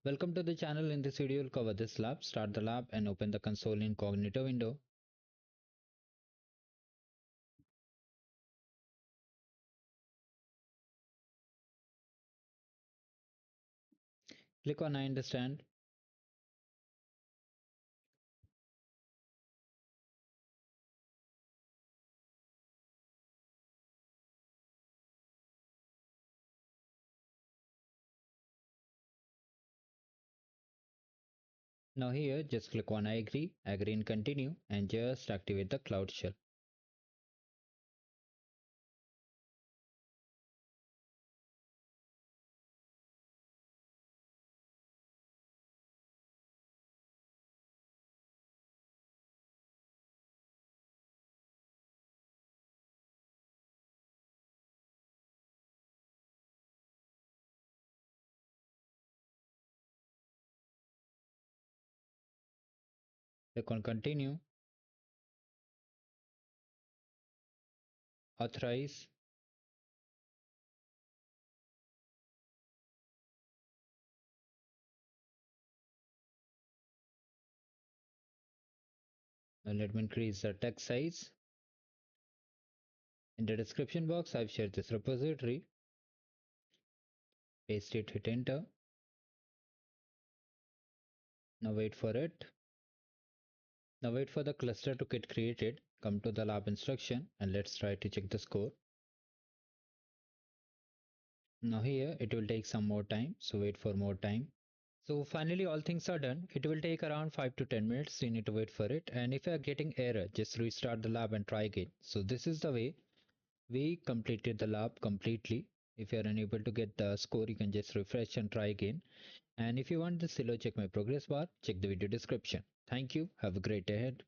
Welcome to the channel. In this video, we'll cover this lab. Start the lab and open the console incognito window. Click on I understand. Now here, just click on I agree, agree and continue, and just activate the Cloud Shell. Click on continue, authorize, and let me increase the text size. In the description box, I've shared this repository. Paste it, hit enter. Now wait for it. Now wait for the cluster to get created. Come to the lab instruction and let's try to check the score. Now here it will take some more time, so wait for more time. So finally all things are done. It will take around 5 to 10 minutes. You need to wait for it. And if you are getting error, just restart the lab and try again. So this is the way we completed the lab completely. If you are unable to get the score, you can just refresh and try again. And if you want the silo check my progress bar, check the video description. Thank you. Have a great day ahead.